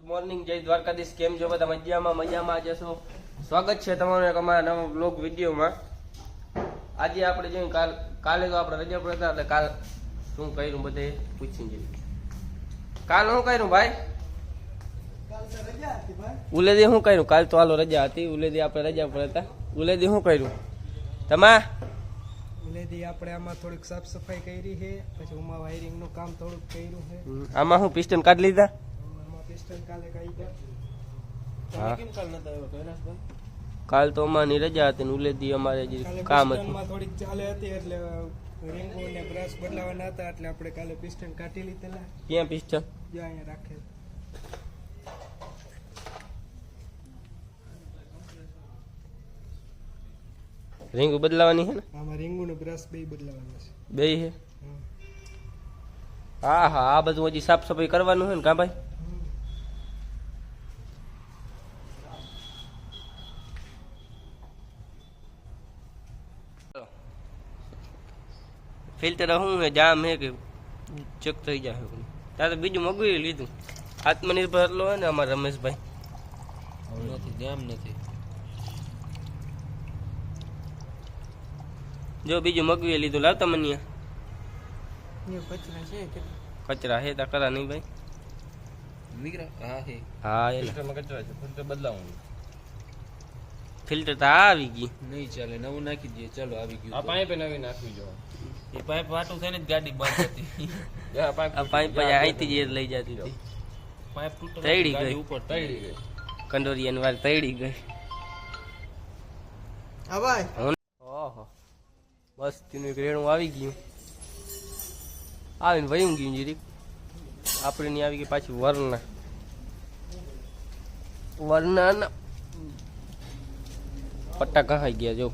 Morning, જય દ્વારકાધીશ. કેમ છો બધા? મજામાં જશો. સ્વાગત છે તમારું એક અમારા નવા બ્લોગ વિડીયોમાં. આજે આપણે જોયું કાલે તો આપણે રજા પર હતા એટલે કાલ શું કર્યું બધે પૂછી જઈએ. કાલ શું કર્યું ભાઈ? ઉલેદી શું કર્યું? કાલ તો હાલો રજા હતી. ઉલેદી આપણે રજા પર હતા. ઉલેદી શું કર્યું તમા? ઉલેદી આપણે આમાં થોડીક સાફ સફાઈ કરી છે, પછી ઉમા વાયરિંગ નું કામ થોડુંક કર્યું છે. આમાં શું પિસ્ટન કાઢી લીધા? આમાં પિસ્ટન કાલે કાઢી હા. કેમ કાલ નતા આવ્યો કૈલાસભાઈ? કાલ તો અમારી રજા હતી ને ઉલેદી અમારે જે કામ હતું થોડીક ચાલે હતી એટલે રીંગો ને બ્રશ બદલાવાના હતા એટલે આપણે કાલે પિસ્ટન કાઢી લીધેલા. ક્યાં પિસ્ટન? જો અહીંયા રાખે. રીંગ બદલાવાની છે ને? આમાં રીંગો ને બ્રશ બે બદલાવાના છે. બે છે? હા હા, આ બધું હજી સાફ સફાઈ કરવાનું છે ને કા ભાઈ? ફિલ્ટર શું હે, જામ હે કે ચેક થઈ જાય? ત્યાં તો બીજું મગવી લીધું. આત્મનિર્ભર એટલો હોય ને અમારા રમેશભાઈ. નથી જામ નથી. જો બીજું મગવી લીધું. લાવતા મનિયા કચરા છે કે કચરા હે તા કરા નહીં ભાઈ? નીકળા? હા હે. હા એ ફિલ્ટરમાં કચરા છે, ફિલ્ટર બદલાવાનું. ફિલ્ટર તો આવી ગઈ. નહીં ચાલે, નવું નાખી દઈએ. ચાલો આવી ગયું. આ પાઇપ નવી નાખવી જો. એ પાઇપ વાટું થઈને જ ગાડી બંધ હતી. આ પાઇપ પછી અહીંથી જ લઈ જતી હતી. પાઇપ તૂટો તૈડી ગઈ. ઉપર તળી ગઈ. કંડોરિયાની વાર તૈડી ગઈ. હા ભાઈ. ઓહો, મસ્તીનું એક રેણું આવી ગયું. આવીને વયું ગયું જીરીક. આપણે ની આવી ગઈ પાછી વરના. વરના પટ્ટા કહાઈ ગયા. જો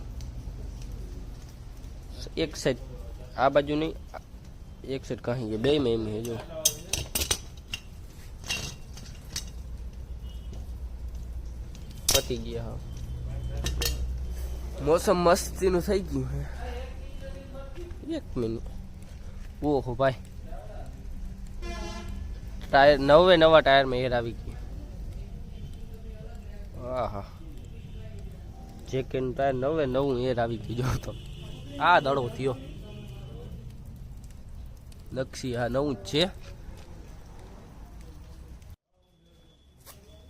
એક સાઈડ આ બાજુ નહીં, એક સાઈડ કહાઈ ગયા. બે મેં એમ હે. જો પતી ગયા. હા, મોસમ મસ્તીનું થઈ ગયું હે. એક મિનિટ. ઓહો ભાઈ, ટાયર નવા ટાયરમાં એર આવી ગયું. આહા, જેકેટ ટાયર નવું એર આવી ગયું. જો તો આ દડો થયો લક્ષી. હા, નવું જ છે.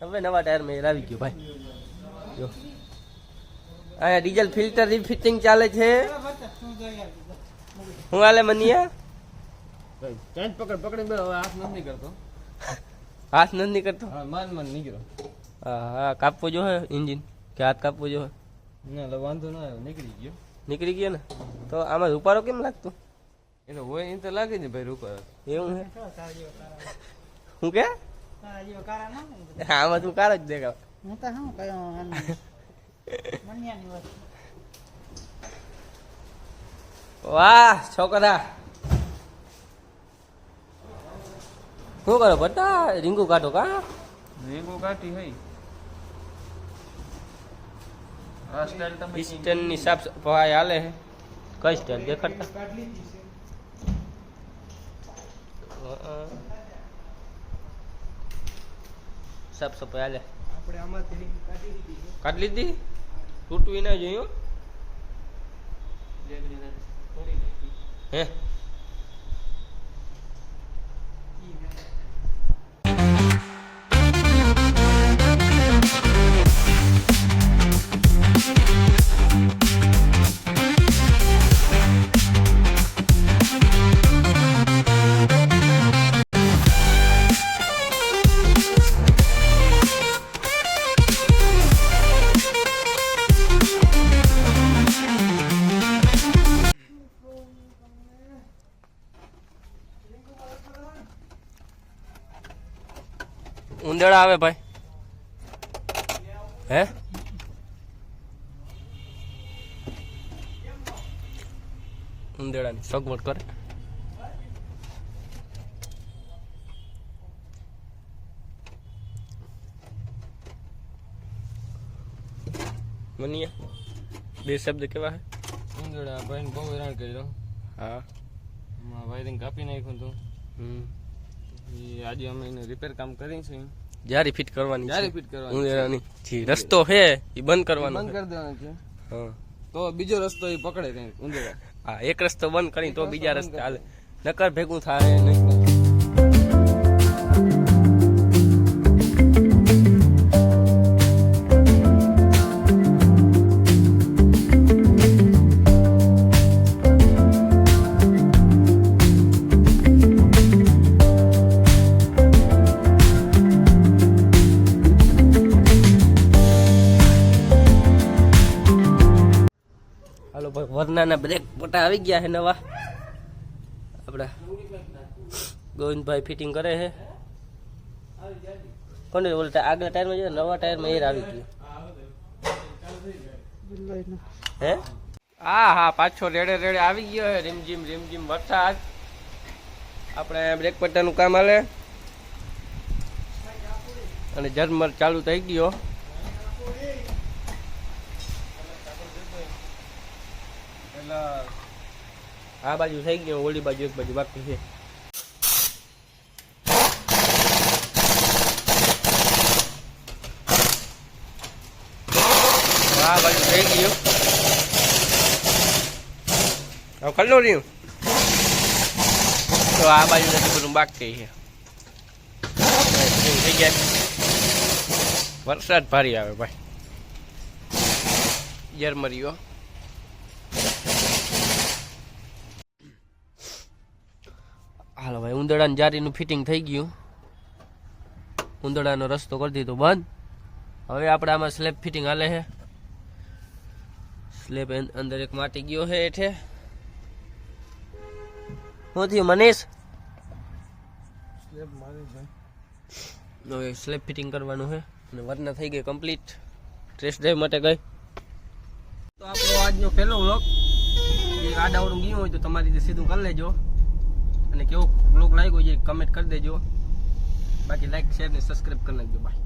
હવે નવા ટાયરમાં એર આવી ગયું ભાઈ. જો અહીંયા ડીઝલ ફિલ્ટર ફિટિંગ ચાલે છે. હું હાલે મનિયા? ચેન્જ પકડીને બે. હવે હાથ નથી કરતો. હાથ નથી કરતો? હા, માન નીકળ્યો. હા હા, કાપવો જો હે ઇન્જિન કે હાથ કાપવો જો? ના એટલે વાંધો ના આવ્યો, નીકળી ગયો. નીકળી ગયો ને? તો આમાં રૂપારો કેમ લાગતો? એ તો હોય એ તો લાગે ને ભાઈ રૂપા. એવું હે? શું કે? આમાં તું કાર જ દેખાવ. વાહ છોકરા, શું કરો બટા? રીંગુ કાઢો કા? રીંગો કાઢી હઈ. આ સ્ટાઇલ તમે પિસ્ટનની સાફ સફાઈ હાલે છે. કઈ સ્ટાઇલ દેખાડતા? સાફ સફાઈ હાલે. આપણે આમાંથી કાઢી દીધી છે. કાઢી લીધી? તૂટવી ના જોયું હે? ઉંદરડા આવે ભાઈ? હે? ઉંદરડાની સગવડ કરે. મનિયા બે શબ્દ કેવા હે? ઉંદરડા ભાઈને બહુ હેરાન કર્યો. હા, વાયરિંગ કાપી નાખ્યું હતું. હમ. આજે અમે એને રિપેર કામ કરી છે. જારી ફિટ કરવાની જારી છે ફિટ કરવાની ઉંદેડાની જી રસ્તો છે એ બંધ કરવાનો બંધ છે. કરી દેવાનું છે હા તો બીજો રસ્તો એ પકડે કઈ ઉંદેડા. હા એક રસ્તો બંધ કરી તો બીજા રસ્તે હાલે નકર ભેગું થાય નહીં. હાલો ભાઈ વરનાના બ્રેક પોટા આવી ગયા છે નવા આપડા ગોવિંદભાઈ ફિટિંગ કરે છે કોને બોલતા આગલા ટાયરમાં છે નવા ટાયરમાં એર આવી ગયું હે હા પાછો રેડે રેડે આવી ગયો છે રીમઝીમ વરસાદ આપણે બ્રેક પટ્ટાનું કામ હાલે અને ઝરમર ચાલુ થઈ ગયો. આ બાજુ થઈ ગયો ઓલી બાજુ એક બાજુ બાકી છે. આ બાજુ થઈ ગયું હવે કલ્લો રહ્યું તો આ બાજુ નથી બધું બાકી છે. થઈ જાય વરસાદ ભારી આવે ભાઈ ઝરમરીઓ. હાલો ભાઈ ઉંદરડાની જારીનું ફિટિંગ થઈ ગયું. ઉંદરડાનો રસ્તો કરી દીધો બંધ. હવે આપણે આમાં સ્લેબ ફિટિંગ હાલે છે. સ્લેબ અંદર એક માટી ગયો છે હેઠે. શું થયું મનીષ? હવે સ્લેબ ફિટિંગ કરવાનું છે અને વરના થઈ ગઈ કમ્પ્લીટ. ટેસ્ટ ડ્રાઈવ માટે ગઈ. તો આપણો આજનો પહેલો વ્લોગ જે આડાવડું ગયું હોય તો તમારી રીતે સીધું કરી લેજો અને કેવો વ્લોગ લાગ્યો એ કમેન્ટ કરી દેજો. બાકી લાઈક શેર ને સબસ્ક્રાઈબ કરી નાખજો. બાય.